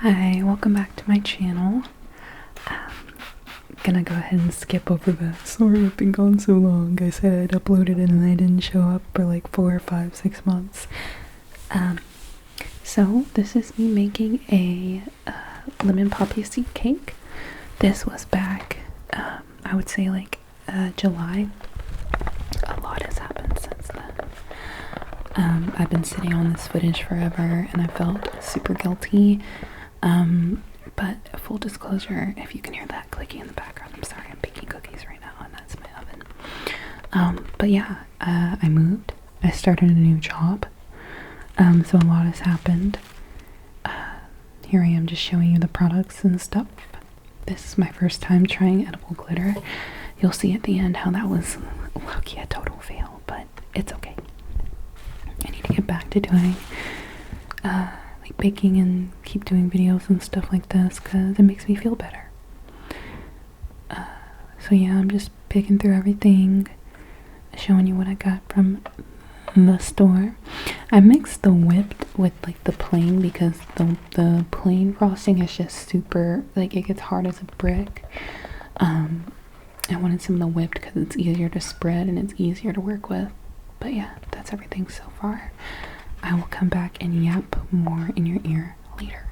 Hi, welcome back to my channel. Gonna go ahead and skip over the sorry I've been gone so long. I said I'd uploaded it and I didn't show up for like 4 or 5, 6 months. So this is me making a lemon poppy seed cake. This was back, I would say like July. A lot has happened since then. I've been sitting on this footage forever and I felt super guilty. But full disclosure, if you can hear that clicking in the background, I'm sorry, I'm baking cookies right now and that's my oven. But yeah, I moved. I started a new job. So a lot has happened. Here I am just showing you the products and stuff. This is my first time trying edible glitter. You'll see at the end how that was low-key a total fail, but it's okay. I need to get back to doing like baking and keep doing videos and stuff like this because it makes me feel better. So yeah, I'm just picking through everything, showing you what I got from the store. I mixed the whipped with like the plain because the plain frosting is just super, like, it gets hard as a brick. I wanted some of the whipped because it's easier to spread and it's easier to work with. But yeah, that's everything so far. I will come back and yap more in your ear later.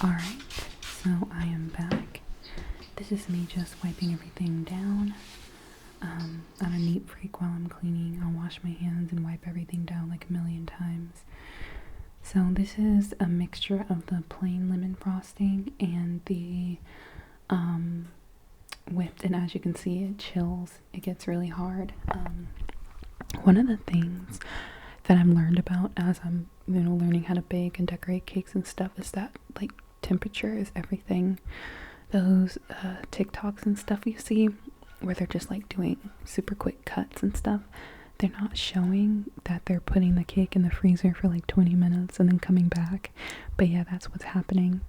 Alright, so I am back. This is me just wiping everything down. I'm a neat freak while I'm cleaning. I'll wash my hands and wipe everything down like a million times. So this is a mixture of the plain lemon frosting and the whipped, and as you can see it chills. It gets really hard. One of the things that I've learned about as I'm learning how to bake and decorate cakes and stuff is that like temperature is everything. Those TikToks and stuff you see where they're just like doing super quick cuts and stuff, they're not showing that they're putting the cake in the freezer for like 20 minutes and then coming back. But yeah, that's what's happening.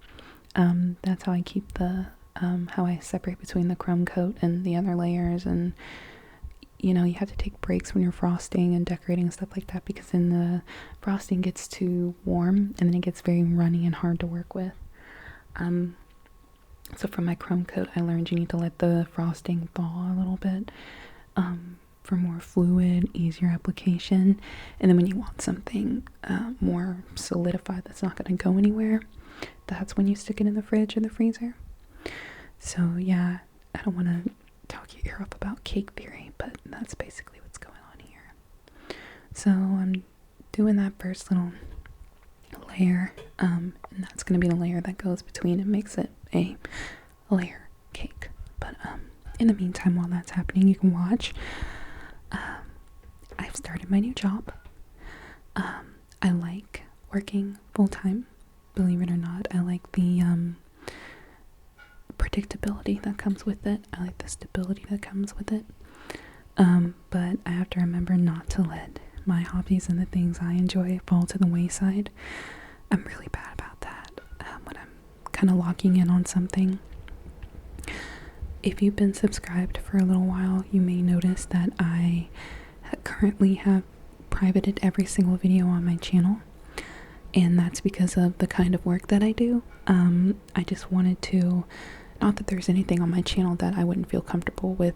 That's how I keep the how I separate between the crumb coat and the other layers. And you have to take breaks when you're frosting and decorating and stuff like that, because then the frosting gets too warm and then it gets very runny and hard to work with. So for my crumb coat, I learned you need to let the frosting thaw a little bit for more fluid, easier application. And then when you want something more solidified that's not going to go anywhere, that's when you stick it in the fridge or the freezer. So yeah, I don't want to talk your ear up about cake theory, but that's basically what's going on here. So I'm doing that first little layer, and that's going to be the layer that goes between and makes it a layer cake. But in the meantime, while that's happening, you can watch. I've started my new job. I like working full-time, believe it or not. I like the predictability that comes with it. I like the stability that comes with it. But I have to remember not to let my hobbies and the things I enjoy fall to the wayside. I'm really bad about that when I'm kind of locking in on something. If you've been subscribed for a little while, you may notice that I currently have privated every single video on my channel, and that's because of the kind of work that I do. I just wanted to, not that there's anything on my channel that I wouldn't feel comfortable with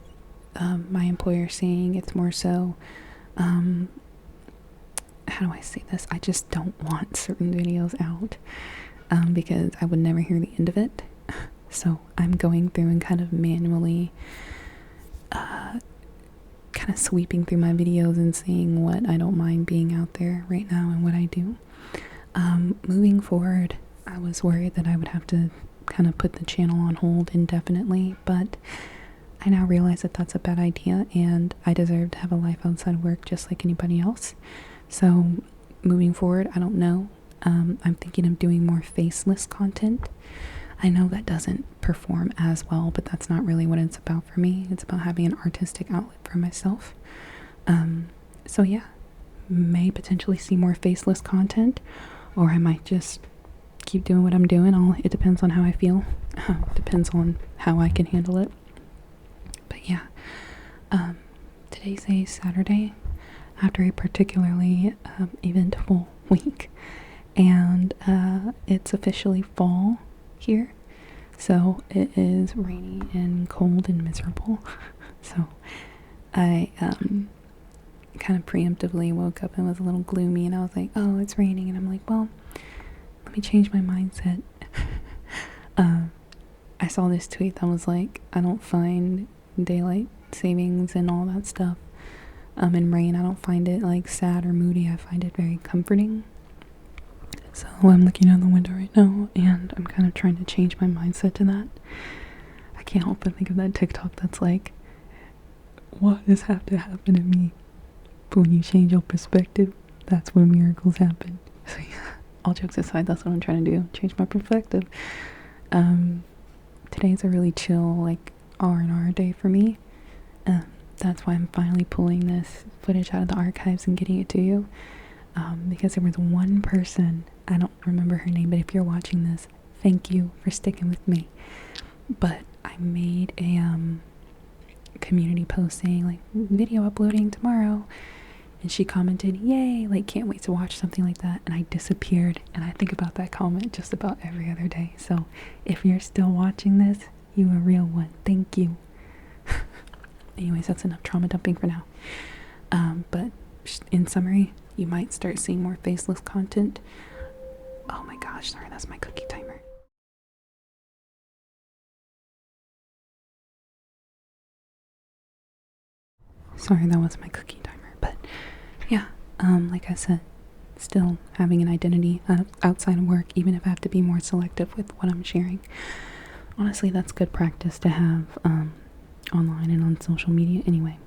my employer seeing. It's more so, how do I say this? I just don't want certain videos out because I would never hear the end of it. So I'm going through and kind of manually kind of sweeping through my videos and seeing what I don't mind being out there right now and what I do. Moving forward, I was worried that I would have to kind of put the channel on hold indefinitely, but I now realize that that's a bad idea, and I deserve to have a life outside of work just like anybody else. So moving forward, I don't know. I'm thinking of doing more faceless content. I know that doesn't perform as well, but that's not really what it's about for me. It's about having an artistic outlet for myself. So yeah, may potentially see more faceless content, or I might just keep doing what I'm doing. It depends on how I feel. Depends on how I can handle it. But yeah, today's a Saturday after a particularly eventful week, and it's officially fall here. So it is rainy and cold and miserable. So I kind of preemptively woke up and was a little gloomy, and I was like, oh, it's raining, and I'm like, well, let me change my mindset. I saw this tweet that was like, I don't find daylight savings and all that stuff and rain, I don't find it like sad or moody. I find it very comforting. So I'm looking out the window right now, and I'm kind of trying to change my mindset to that. I can't help but think of that TikTok that's like, what does have to happen to me? But when you change your perspective, that's when miracles happen. So yeah, all jokes aside, that's what I'm trying to do, change my perspective. Today's a really chill, like R&R day for me. That's why I'm finally pulling this footage out of the archives and getting it to you. Because there was one person, I don't remember her name, but if you're watching this, thank you for sticking with me. But I made a community post saying like, video uploading tomorrow, and she commented, yay, like can't wait to watch something like that, and I disappeared. And I think about that comment just about every other day. So if you're still watching this, you a real one, thank you. Anyways, that's enough trauma dumping for now. But in summary, you might start seeing more faceless content. Oh my gosh, sorry, that's my cookie timer. Sorry, that was my cookie timer. But yeah, like I said, still having an identity outside of work, even if I have to be more selective with what I'm sharing. Honestly, that's good practice to have online and on social media anyway.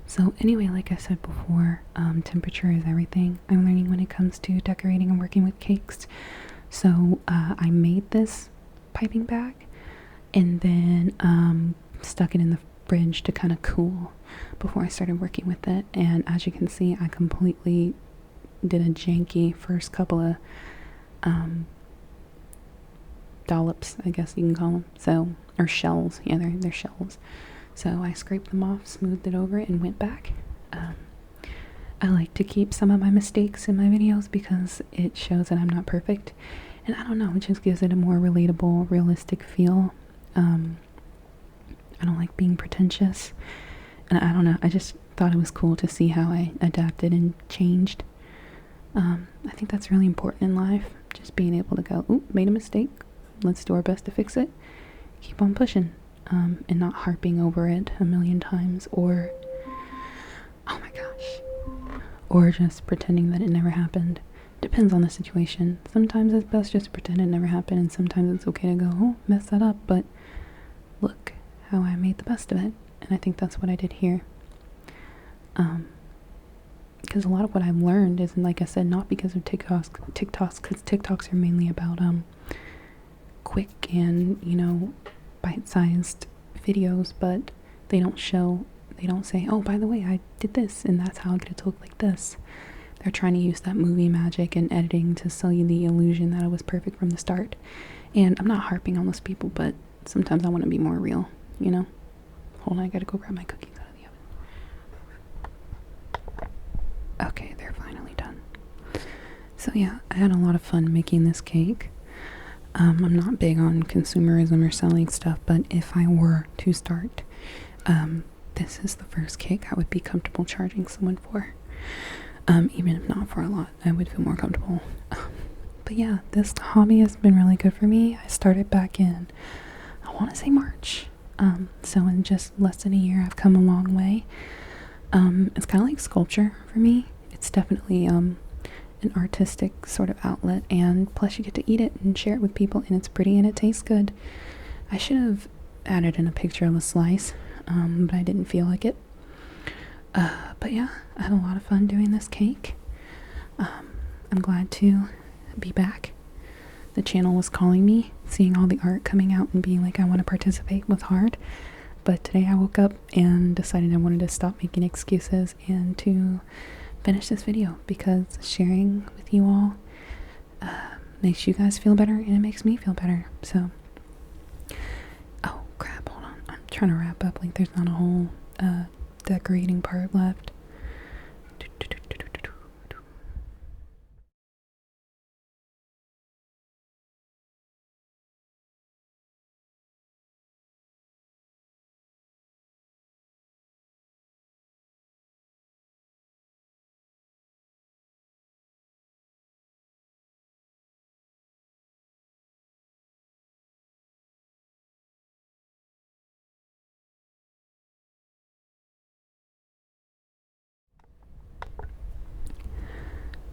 So anyway, like I said before, temperature is everything. I'm learning when it comes to decorating and working with cakes. So I made this piping bag and then stuck it in the fridge to kind of cool before I started working with it. And as you can see, I completely did a janky first couple of dollops, I guess you can call them. So, or shells. Yeah, they're shells. So I scraped them off, smoothed it over, and went back. I like to keep some of my mistakes in my videos because it shows that I'm not perfect. And I don't know, it just gives it a more relatable, realistic feel. I don't like being pretentious. And I don't know, I just thought it was cool to see how I adapted and changed. I think that's really important in life. Just being able to go, ooh, made a mistake. Let's do our best to fix it. Keep on pushing. And not harping over it a million times, or oh my gosh, or just pretending that it never happened. Depends on the situation. Sometimes it's best just to pretend it never happened, and sometimes it's okay to go, oh, mess that up, but look how I made the best of it. And I think that's what I did here. Because a lot of what I've learned is, like I said, not because of TikToks, because TikToks are mainly about quick and, you know, bite-sized videos, but they don't say, oh, by the way, I did this and that's how I get it to look like this. They're trying to use that movie magic and editing to sell you the illusion that it was perfect from the start. And I'm not harping on those people, but sometimes I want to be more real, you know? Hold on, I gotta go grab my cookies out of the oven. Okay, they're finally done. So yeah, I had a lot of fun making this cake. I'm not big on consumerism or selling stuff, but if I were to start, this is the first cake I would be comfortable charging someone for. Even if not for a lot, I would feel more comfortable. But yeah, this hobby has been really good for me. I started back in, I want to say March. So in just less than a year, I've come a long way. It's kind of like sculpture for me. It's definitely, an artistic sort of outlet, and plus you get to eat it and share it with people, and it's pretty and it tastes good. I should have added in a picture of a slice, but I didn't feel like it. But yeah, I had a lot of fun doing this cake. I'm glad to be back. The channel was calling me, seeing all the art coming out and being like, I want to participate was hard. But today I woke up and decided I wanted to stop making excuses and to finish this video, because sharing with you all makes you guys feel better and it makes me feel better. So, oh crap, hold on, I'm trying to wrap up, like there's not a whole decorating part left.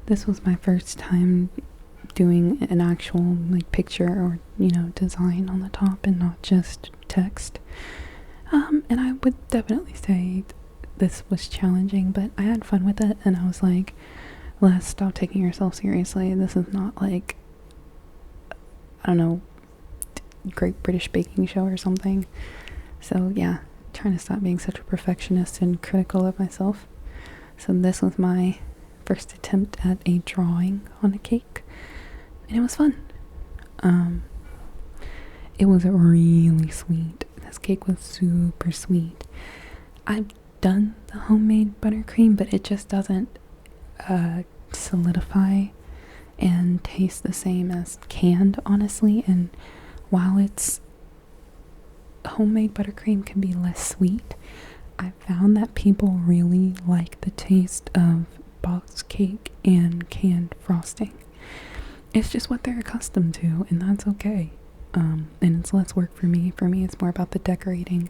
This was my first time doing an actual like picture or, you know, design on the top and not just text. And I would definitely say this was challenging, but I had fun with it, and I was like, let's stop taking yourself seriously. This is not like, I don't know, Great British Baking Show or something. So yeah, trying to stop being such a perfectionist and critical of myself. So this was my first attempt at a drawing on a cake, and it was fun. It was really sweet. This cake was super sweet. I've done the homemade buttercream, but it just doesn't solidify and taste the same as canned, honestly. And while it's homemade buttercream can be less sweet, I found that people really like the taste of box cake and canned frosting. It's just what they're accustomed to, and that's okay. And it's less work for me. For me, it's more about the decorating.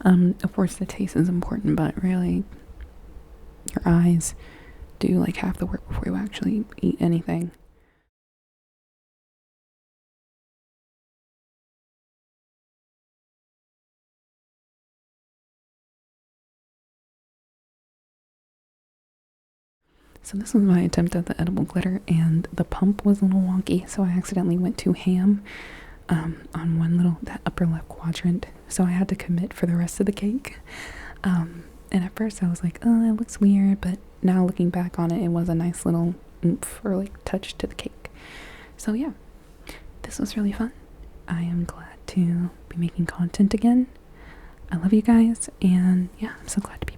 Of course, the taste is important, but really, your eyes do like half the work before you actually eat anything. So this was my attempt at the edible glitter, and the pump was a little wonky, so I accidentally went too ham on that upper left quadrant. So I had to commit for the rest of the cake. And at first I was like, oh, it looks weird, but now looking back on it, it was a nice little oomph or like touch to the cake. So yeah, this was really fun. I am glad to be making content again. I love you guys, and yeah, I'm so glad to be